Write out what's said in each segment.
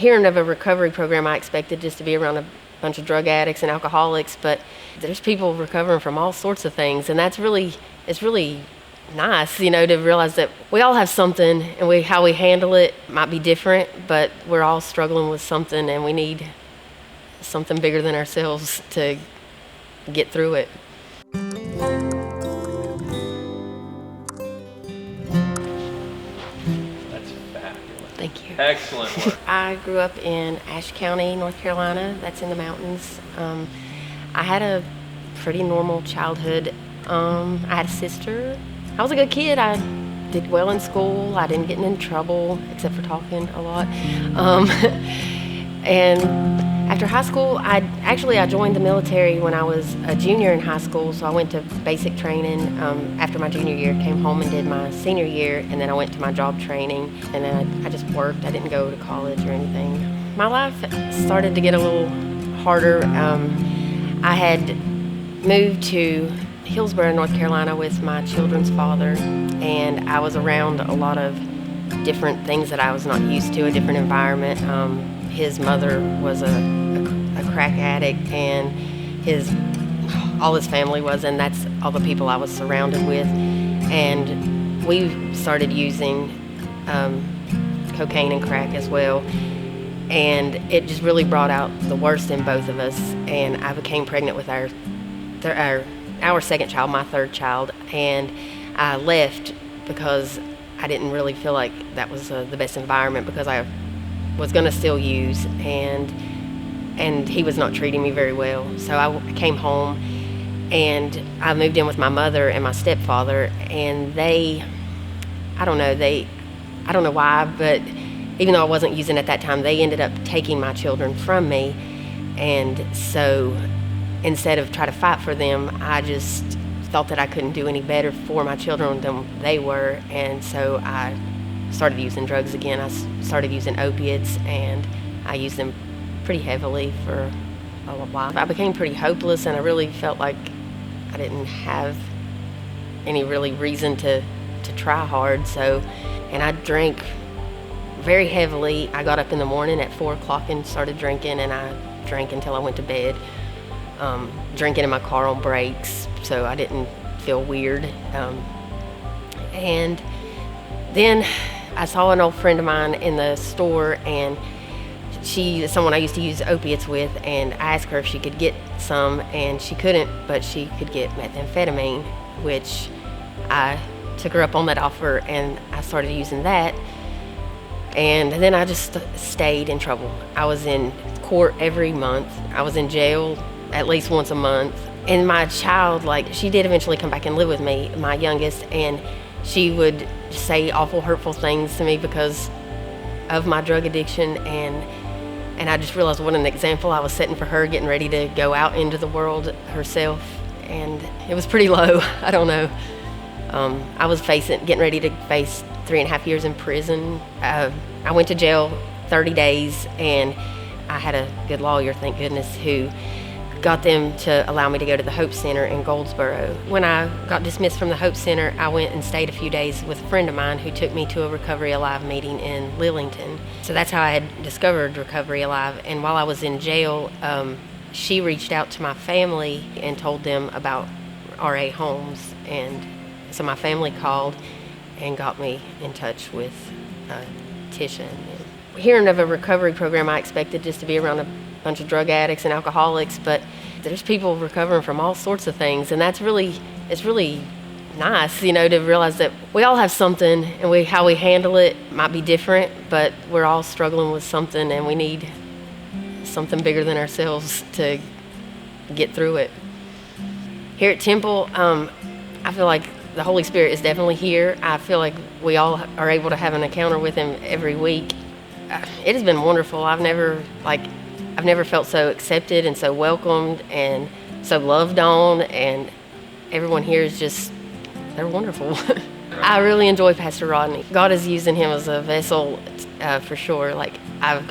Hearing of a recovery program, I expected just to be around a bunch of drug addicts and alcoholics, but there's people recovering from all sorts of things, and it's really nice, to realize that we all have something, and how we handle it might be different, but we're all struggling with something, and we need something bigger than ourselves to get through it. That's fabulous. Thank you. Excellent work. I grew up in Ashe County, North Carolina. That's in the mountains. I had a pretty normal childhood. I had a sister. I was a good kid. I did well in school. I didn't get in trouble, except for talking a lot. And after high school, I joined the military when I was a junior in high school, so I went to basic training after my junior year, came home and did my senior year, and then I went to my job training, and then I just worked. I didn't go to college or anything. My life started to get a little harder. I had moved to Hillsborough, North Carolina with my children's father, and I was around a lot of different things that I was not used to, a different environment. His mother was a crack addict, and all his family was, and that's all the people I was surrounded with. And we started using cocaine and crack as well, and it just really brought out the worst in both of us. And I became pregnant with our second child, my third child, and I left because I didn't really feel like that was the best environment, because I was going to still use, and he was not treating me very well. So I came home, and I moved in with my mother and my stepfather, and I don't know why, but even though I wasn't using at that time, they ended up taking my children from me. And so instead of try to fight for them, I just thought that I couldn't do any better for my children than they were, and so I started using drugs again. I started using opiates, and I used them pretty heavily for a while. I became pretty hopeless, and I really felt like I didn't have any really reason to try hard. And I drank very heavily. I got up in the morning at 4 o'clock and started drinking, and I drank until I went to bed. Drinking in my car on breaks, so I didn't feel weird. And then I saw an old friend of mine in the store, and she is someone I used to use opiates with, and I asked her if she could get some, and she couldn't, but she could get methamphetamine, which I took her up on that offer, and I started using that. And then I just stayed in trouble. I was in court every month. I was in jail at least once a month. And my child, she did eventually come back and live with me, my youngest, and she would say awful, hurtful things to me because of my drug addiction, and I just realized what an example I was setting for her, getting ready to go out into the world herself. And it was pretty low. I don't know. I was getting ready to face 3.5 years in prison. I went to jail 30 days, and I had a good lawyer, thank goodness, who got them to allow me to go to the Hope Center in Goldsboro. When I got dismissed from the Hope Center, I went and stayed a few days with a friend of mine who took me to a Recovery Alive meeting in Lillington. So that's how I had discovered Recovery Alive. And while I was in jail, she reached out to my family and told them about R.A. Holmes. And so my family called and got me in touch with Tisha. Hearing of a recovery program, I expected just to be around a bunch of drug addicts and alcoholics, but there's people recovering from all sorts of things, and it's really nice, to realize that we all have something, and how we handle it might be different, but we're all struggling with something, and we need something bigger than ourselves to get through it. Here at Temple, I feel like the Holy Spirit is definitely here. I feel like we all are able to have an encounter with Him every week. It has been wonderful. I've never felt so accepted and so welcomed and so loved on, and everyone here is they're wonderful. I really enjoy Pastor Rodney. God is using him as a vessel for sure. I've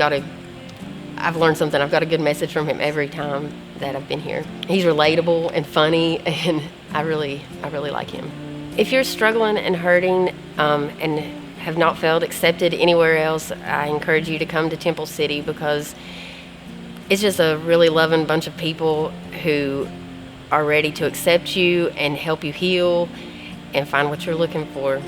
learned something. I've got a good message from him every time that I've been here. He's relatable and funny, and I really like him. If you're struggling and hurting and have not felt accepted anywhere else, I encourage you to come to Temple City, because it's just a really loving bunch of people who are ready to accept you and help you heal and find what you're looking for.